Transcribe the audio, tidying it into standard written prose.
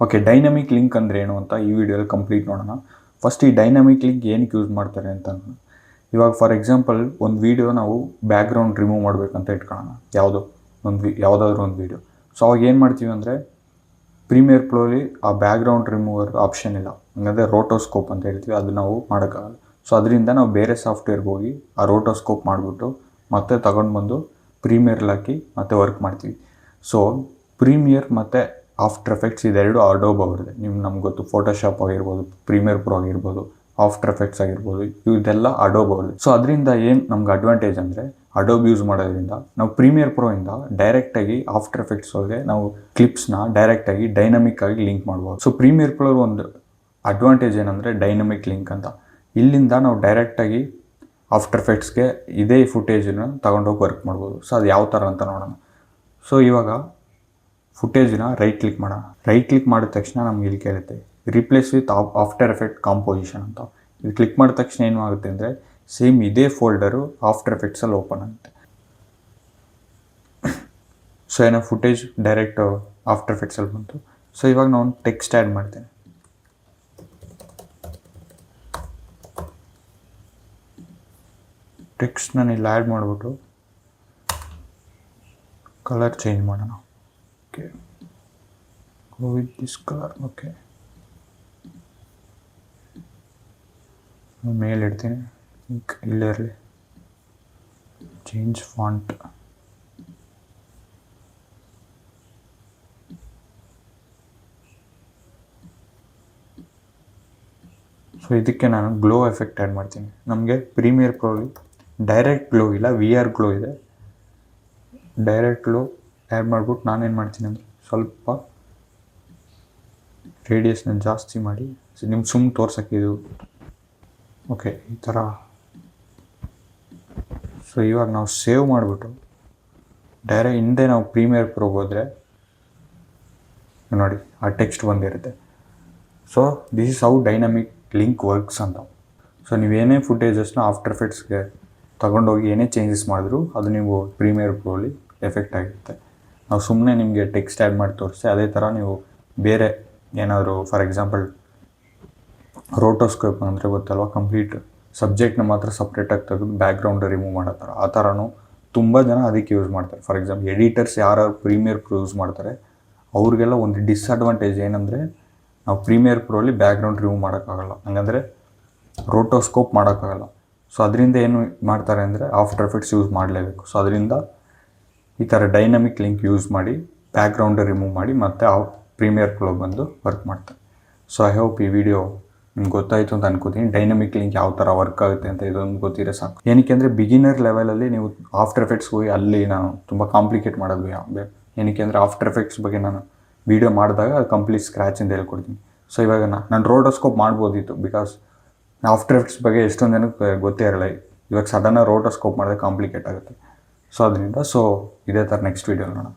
Okay, dynamic link ಅಂದರೆ ಏನು ಅಂತ ಈ ವಿಡಿಯೋದಲ್ಲಿ ಕಂಪ್ಲೀಟ್ ನೋಡೋಣ. ಫಸ್ಟ್ ಈ ಡೈನಮಿಕ್ ಲಿಂಕ್ ಏನಕ್ಕೆ ಯೂಸ್ ಮಾಡ್ತಾರೆ ಅಂತ. ಇವಾಗ ಫಾರ್ ಎಕ್ಸಾಂಪಲ್ ಒಂದು ವೀಡಿಯೋ ನಾವು ಬ್ಯಾಕ್ಗ್ರೌಂಡ್ ರಿಮೂವ್ ಮಾಡಬೇಕಂತ ಇಟ್ಕೊಳ್ಳೋಣ, ಯಾವುದಾದ್ರೂ ಒಂದು ವೀಡಿಯೋ. ಸೊ ಅವಾಗ ಏನು ಮಾಡ್ತೀವಿ ಅಂದರೆ, ಪ್ರೀಮಿಯರ್ ಪ್ರೋಲಿ ಆ ಬ್ಯಾಕ್ಗ್ರೌಂಡ್ ರಿಮೂವರ್ ಆಪ್ಷನ್ ಇಲ್ಲ, ಹಂಗಂದರೆ ರೋಟೋಸ್ಕೋಪ್ ಅಂತ ಹೇಳ್ತೀವಿ, ಅದು ನಾವು ಮಾಡೋಕ್ಕಾಗಲ್ಲ. ಸೊ ಅದರಿಂದ ನಾವು ಬೇರೆ ಸಾಫ್ಟ್ವೇರ್ಗೆ ಹೋಗಿ ಆ ರೋಟೋಸ್ಕೋಪ್ ಮಾಡಿಬಿಟ್ಟು ಮತ್ತೆ ತಗೊಂಡು ಬಂದು ಪ್ರೀಮಿಯರ್ಲಿ ಹಾಕಿ ಮತ್ತೆ ವರ್ಕ್ ಮಾಡ್ತೀವಿ. ಸೊ ಪ್ರೀಮಿಯರ್ ಮತ್ತು ಆಫ್ಟರ್ ಎಫೆಕ್ಟ್ಸ್ ಇದೆರಡು ಅಡೋಬ್ ಅವ್ರದ್ದೆ. ನಮ್ಗೆ ಗೊತ್ತು, ಫೋಟೋಶಾಪ್ ಆಗಿರ್ಬೋದು, ಪ್ರೀಮಿಯರ್ ಪ್ರೋ ಆಗಿರ್ಬೋದು, ಆಫ್ಟರ್ ಎಫೆಕ್ಟ್ಸ್ ಆಗಿರ್ಬೋದು, ಇದೆಲ್ಲ ಅಡೋಬ್ ಅವ್ರದ್ದು. ಸೊ ಅದರಿಂದ ಏನು ನಮ್ಗೆ ಅಡ್ವಾಂಟೇಜ್ ಅಂದರೆ, ಅಡೋಬ್ ಯೂಸ್ ಮಾಡೋದ್ರಿಂದ ನಾವು ಪ್ರೀಮಿಯರ್ ಪ್ರೋಯಿಂದ ಡೈರೆಕ್ಟಾಗಿ ಆಫ್ಟರ್ ಎಫೆಕ್ಟ್ಸ್ ಒಳಗೆ ನಾವು ಕ್ಲಿಪ್ಸ್ನ ಡೈರೆಕ್ಟಾಗಿ ಡೈನಮಿಕ್ ಆಗಿ ಲಿಂಕ್ ಮಾಡ್ಬೋದು. ಸೊ ಪ್ರೀಮಿಯರ್ ಪ್ರೋ ಒಂದು ಅಡ್ವಾಂಟೇಜ್ ಏನಂದರೆ ಡೈನಮಿಕ್ ಲಿಂಕ್ ಅಂತ. ಇಲ್ಲಿಂದ ನಾವು ಡೈರೆಕ್ಟಾಗಿ ಆಫ್ಟರ್ ಎಫೆಕ್ಟ್ಸ್ಗೆ ಇದೇ ಫುಟೇಜನ್ನ ತಗೊಂಡೋಗಿ ವರ್ಕ್ ಮಾಡ್ಬೋದು. ಸೊ ಅದು ಯಾವ ಥರ ಅಂತ ನೋಡೋಣ. ಸೊ ಇವಾಗ ಫುಟೇಜ್ನ ರೈಟ್ ಕ್ಲಿಕ್ ಮಾಡೋಣ. ರೈಟ್ ಕ್ಲಿಕ್ ಮಾಡಿದ ತಕ್ಷಣ ನಮ್ಗೆ ಇಲ್ಲಿ ಕೇಳುತ್ತೆ replace with after effect composition ಅಂತ. ಇದು ಕ್ಲಿಕ್ ಮಾಡಿದ ತಕ್ಷಣ ಏನು ಆಗುತ್ತೆ ಅಂದರೆ, ಸೇಮ್ ಇದೇ ಫೋಲ್ಡರು ಆಫ್ಟರ್ ಎಫೆಕ್ಟ್ಸಲ್ಲಿ ಓಪನ್ ಆಗುತ್ತೆ. ಸೊ ಏನೋ ಫುಟೇಜ್ ಡೈರೆಕ್ಟ್ ಆಫ್ಟರ್ ಎಫೆಕ್ಟ್ಸಲ್ಲಿ ಬಂತು. ಸೊ ಇವಾಗ ನಾನು ಟೆಕ್ಸ್ಟ್ ಆ್ಯಡ್ ಮಾಡ್ತೇನೆ. ಟೆಕ್ಸ್ಟ್ ನಾನು ಇಲ್ಲಿ ಆ್ಯಡ್ ಮಾಡಿಬಿಟ್ಟು ಕಲರ್ ಚೇಂಜ್ ಮಾಡೋಣ. Okay, go with this colour. Okay, ಮೇಲೆ ಇಡ್ತೀನಿ, ಇಲ್ಲೇ ಇರಲಿ. Change font. ಸೊ ಇದಕ್ಕೆ ನಾನು ಗ್ಲೋ ಎಫೆಕ್ಟ್ ಆ್ಯಡ್ ಮಾಡ್ತೀನಿ. ನಮಗೆ ಪ್ರೀಮಿಯರ್ ಪ್ರೋಲಿ ಡೈರೆಕ್ಟ್ ಗ್ಲೋ ಇಲ್ಲ, VR ಗ್ಲೋ ಇದೆ. ಡೈರೆಕ್ಟ್ ಗ್ಲೋ ಆ್ಯಡ್ ಮಾಡ್ಬಿಟ್ಟು ನಾನೇನು ಮಾಡ್ತೀನಿ ಅಂದರೆ, ಸ್ವಲ್ಪ ರೇಡಿಯಸ್ನ ಜಾಸ್ತಿ ಮಾಡಿ ನಿಮ್ಗೆ ಸುಮ್ಮನೆ ತೋರ್ಸೋಕ್ಕೆ ಇದು. ಓಕೆ, ಈ ಥರ. ಸೊ ಇವಾಗ ನಾವು ಸೇವ್ ಮಾಡಿಬಿಟ್ಟು ಹಿಂದೆ ನಾವು ಪ್ರೀಮಿಯರ್ ಪ್ರೋಗೆ ಹೋದರೆ ನೋಡಿ ಆ ಟೆಕ್ಸ್ಟ್ ಬಂದಿರುತ್ತೆ. So this is how dynamic link works ಅಂತ. ಸೊ ನೀವೇನೇ ಫುಟೇಜಸ್ನ ಆಫ್ಟರ್ ಎಫೆಕ್ಟ್ಸ್ಗೆ ತಗೊಂಡೋಗಿ ಏನೇ ಚೇಂಜಸ್ ಮಾಡಿದ್ರು ಅದು ನೀವು ಪ್ರೀಮಿಯರ್ ಪ್ರೋಲಿ ಎಫೆಕ್ಟ್ ಆಗಿರುತ್ತೆ. ನಾವು ಸುಮ್ಮನೆ ನಿಮಗೆ ಟೆಕ್ಸ್ಟ್ ಆ್ಯಡ್ ಮಾಡಿ ತೋರಿಸಿ, ಅದೇ ಥರ ನೀವು ಬೇರೆ ಏನಾದರೂ ಫಾರ್ ಎಕ್ಸಾಂಪಲ್ ರೋಟೋಸ್ಕೋಪ್ ಅಂದರೆ ಗೊತ್ತಲ್ವ, ಕಂಪ್ಲೀಟ್ ಸಬ್ಜೆಕ್ಟ್ನ ಮಾತ್ರ ಸಪ್ರೇಟಾಗಿ ತೆಗೆದು ಬ್ಯಾಕ್ಗ್ರೌಂಡ್ ರಿಮೂವ್ ಮಾಡೋ ಥರ, ಆ ಥರನೂ ತುಂಬ ಜನ ಅದಕ್ಕೆ ಯೂಸ್ ಮಾಡ್ತಾರೆ. ಫಾರ್ ಎಕ್ಸಾಂಪಲ್ ಎಡಿಟರ್ಸ್ ಯಾರು ಪ್ರೀಮಿಯರ್ ಪ್ರೋ ಯೂಸ್ ಮಾಡ್ತಾರೆ ಅವ್ರಿಗೆಲ್ಲ ಒಂದು ಡಿಸ್ಅಡ್ವಾಂಟೇಜ್ ಏನಂದರೆ, ನಾವು ಪ್ರೀಮಿಯರ್ ಪ್ರೋಲಿ ಬ್ಯಾಕ್ಗ್ರೌಂಡ್ ರಿಮೂವ್ ಮಾಡೋಕ್ಕಾಗಲ್ಲ, ಹಂಗಂದರೆ ರೋಟೋಸ್ಕೋಪ್ ಮಾಡೋಕ್ಕಾಗಲ್ಲ. ಸೊ ಅದರಿಂದ ಏನು ಮಾಡ್ತಾರೆ ಅಂದರೆ ಆಫ್ಟರ್ ಎಫೆಕ್ಟ್ಸ್ ಯೂಸ್ ಮಾಡಲೇಬೇಕು. ಸೊ ಅದರಿಂದ ಈ ಥರ ಡೈನಮಿಕ್ ಲಿಂಕ್ ಯೂಸ್ ಮಾಡಿ ಬ್ಯಾಕ್ಗ್ರೌಂಡ್ ರಿಮೂವ್ ಮಾಡಿ ಮತ್ತೆ ಪ್ರೀಮಿಯರ್ ಪ್ರೋ ಬಂದು ವರ್ಕ್ ಮಾಡ್ತಾರೆ. ಸೊ ಐ ಹೋಪ್ ಈ ವಿಡಿಯೋ ನಿಮ್ಗೆ ಗೊತ್ತಾಯಿತು ಅಂತ ಅನ್ಕೋತೀನಿ. ಡೈನಮಿಕ್ ಲಿಂಕ್ ಯಾವ ಥರ ವರ್ಕ್ ಆಗುತ್ತೆ ಅಂತ ಇದೊಂದು ಗೊತ್ತಿರೋ ಸಾಕು. ಏನಕ್ಕೆ ಅಂದರೆ ಬಿಗಿನರ್ ಲೆವೆಲಲ್ಲಿ ನೀವು ಆಫ್ಟರ್ ಎಫೆಕ್ಟ್ಸ್ಗೆ ಹೋಗಿ ಅಲ್ಲಿ ನಾನು ತುಂಬ ಕಾಂಪ್ಲಿಕೇಟ್ ಮಾಡೋದು ಏನಕ್ಕೆ ಅಂದರೆ ಆಫ್ಟರ್ ಎಫೆಕ್ಟ್ಸ್ ಬಗ್ಗೆ ನಾನು ವೀಡಿಯೋ ಮಾಡಿದಾಗ ಅದು ಕಂಪ್ಲೀಟ್ ಸ್ಕ್ರ್ಯಾಚಿಂದ ಹೇಳ್ಕೊಡ್ತೀನಿ. ಸೊ ಇವಾಗ ನಾನು ರೋಟೋಸ್ಕೋಪ್ ಮಾಡ್ಬೋದಿತ್ತು, ಬಿಕಾಸ್ ಆಫ್ಟರ್ ಎಫೆಕ್ಟ್ಸ್ ಬಗ್ಗೆ ಎಷ್ಟೊಂದು ಜನಕ್ಕೆ ಗೊತ್ತೇ ಇರಲ್ಲ. ಇವಾಗ ಸಡನ್ನಾಗಿ ರೋಟೋಸ್ಕೋಪ್ ಮಾಡಿದ್ರೆ ಕಾಂಪ್ಲಿಕೇಟ್ ಆಗುತ್ತೆ. ಸೊ ಅದರಿಂದ ಇದೇ ಥರ ನೆಕ್ಸ್ಟ್ ವೀಡಿಯೋ ನೋಡೋಣ.